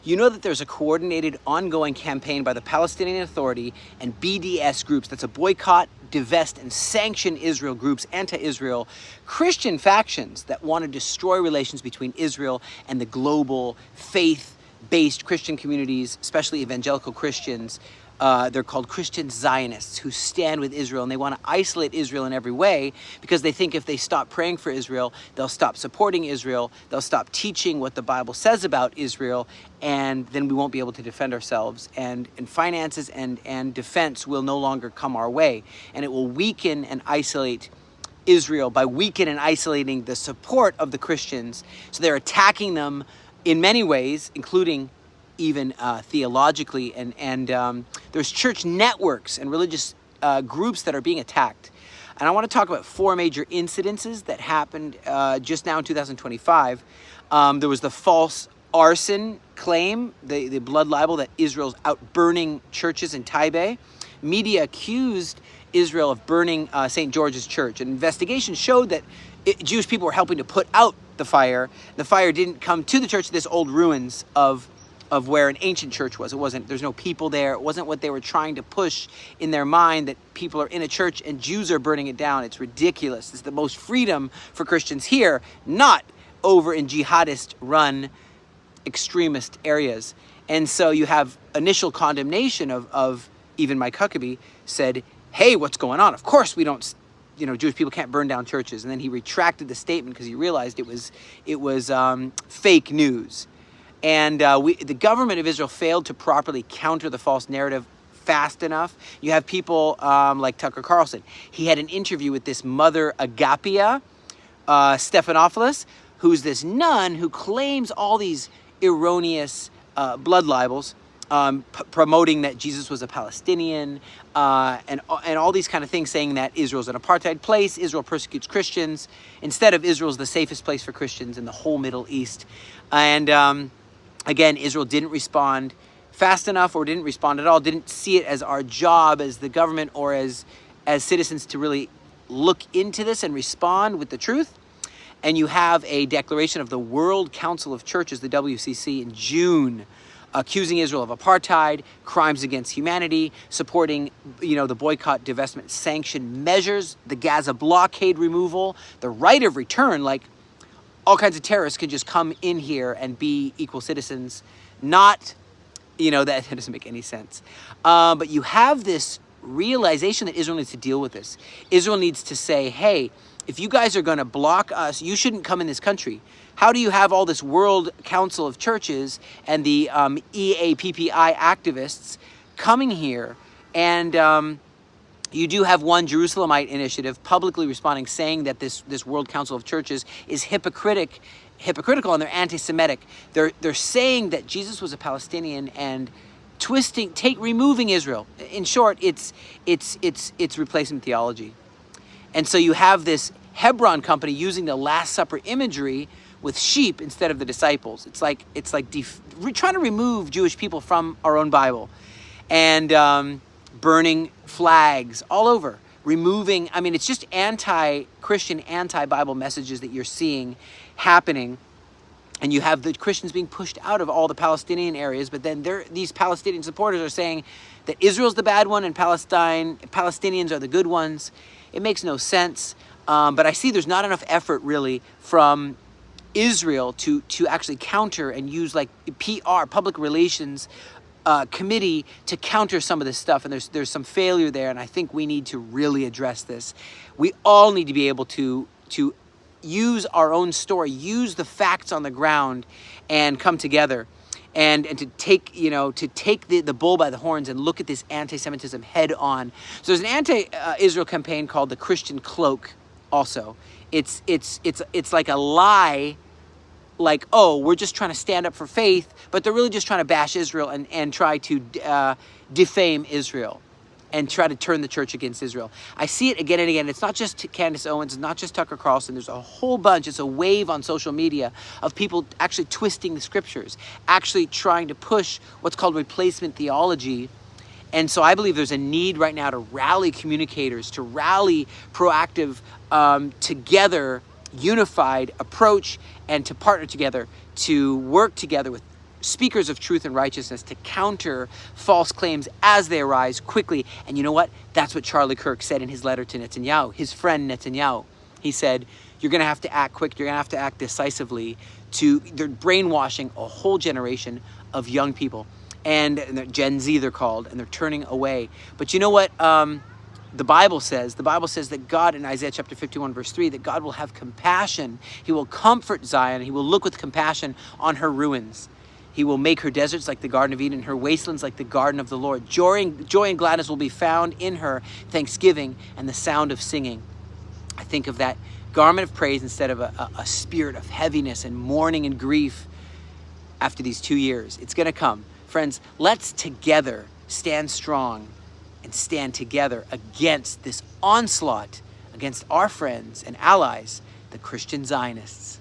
You know that there's a coordinated, ongoing campaign by the Palestinian Authority and BDS groups, that's a boycott, divest, and sanction Israel groups, anti-Israel Christian factions that want to destroy relations between Israel and the global faith-based Christian communities, especially evangelical Christians. They're called Christian Zionists, who stand with Israel, and they want to isolate Israel in every way because they think if they stop praying for Israel, they'll stop supporting Israel, they'll stop teaching what the Bible says about Israel, and then we won't be able to defend ourselves, and finances and defense will no longer come our way, and it will weaken and isolate Israel by weakening and isolating the support of the Christians. So they're attacking them in many ways, including even theologically, and there's church networks and religious groups that are being attacked. And I want to talk about 4 major incidences that happened just now in 2025. There was the false arson claim, the blood libel that Israel's out burning churches in Taipei. Media accused Israel of burning St. George's Church. An investigation showed that Jewish people were helping to put out the fire. The fire didn't come to the church, this old ruins of where an ancient church was. It wasn't, there's no people there. It wasn't what they were trying to push in their mind, that people are in a church and Jews are burning it down. It's ridiculous. It's the most freedom for Christians here, not over in jihadist run extremist areas. And so you have initial condemnation of even Mike Huckabee said, hey, what's going on? Of course we don't, Jewish people can't burn down churches. And then he retracted the statement because he realized it was fake news. And the government of Israel failed to properly counter the false narrative fast enough. You have people like Tucker Carlson. He had an interview with this mother Agapia Stephanopoulos, who's this nun who claims all these erroneous blood libels, promoting that Jesus was a Palestinian, and all these kind of things, saying that Israel's an apartheid place, Israel persecutes Christians, instead of Israel's the safest place for Christians in the whole Middle East. And again, Israel didn't respond fast enough, or didn't respond at all, didn't see it as our job as the government or as citizens to really look into this and respond with the truth. And you have a declaration of the World Council of Churches, the WCC, in June, accusing Israel of apartheid, crimes against humanity, supporting, the boycott, divestment, sanction measures, the Gaza blockade removal, the right of return, like all kinds of terrorists could just come in here and be equal citizens. Not, that doesn't make any sense. But you have this realization that Israel needs to deal with this. Israel needs to say, hey, if you guys are going to block us, you shouldn't come in this country. How do you have all this World Council of Churches and the EAPPI activists coming here? And you do have one Jerusalemite initiative publicly responding, saying that this World Council of Churches is hypocritical, and they're anti-Semitic. They're saying that Jesus was a Palestinian and removing Israel. In short, it's replacement theology. And so you have this Hebron company using the Last Supper imagery with sheep instead of the disciples. It's like trying to remove Jewish people from our own Bible, and burning flags all over, removing. I mean, it's just anti-Christian, anti-Bible messages that you're seeing happening. And you have the Christians being pushed out of all the Palestinian areas, but then these Palestinian supporters are saying that Israel's the bad one and Palestinians are the good ones. It makes no sense. But I see there's not enough effort really from Israel to actually counter and use like PR, public relations committee, to counter some of this stuff. And there's some failure there. And I think we need to really address this. We all need to be able to use our own story, use the facts on the ground, and come together. And to take the bull by the horns and look at this anti-Semitism head on. So there's an anti-Israel campaign called the Christian Cloak. Also, it's like a lie, like, oh, we're just trying to stand up for faith, but they're really just trying to bash Israel and try to defame Israel and try to turn the church against Israel. I see it again and again. It's not just Candace Owens, it's not just Tucker Carlson. There's a whole bunch. It's a wave on social media of people actually twisting the scriptures, actually trying to push what's called replacement theology. And so I believe there's a need right now to rally communicators, to rally proactive, together, unified approach, and to partner together, to work together with speakers of truth and righteousness to counter false claims as they arise quickly. And you know what? That's what Charlie Kirk said in his letter to Netanyahu, his friend Netanyahu. He said, you're going to have to act quick. You're going to have to act decisively. They're brainwashing a whole generation of young people. And Gen Z, they're called, and they're turning away. But you know what? The Bible says that God, in Isaiah chapter 51, verse 3, that God will have compassion. He will comfort Zion. He will look with compassion on her ruins. He will make her deserts like the Garden of Eden, her wastelands like the garden of the Lord. Joy and gladness will be found in her, thanksgiving and the sound of singing. I think of that garment of praise instead of a spirit of heaviness and mourning and grief after these 2 years. It's going to come. Friends, let's together stand strong and stand together against this onslaught against our friends and allies, the Christian Zionists.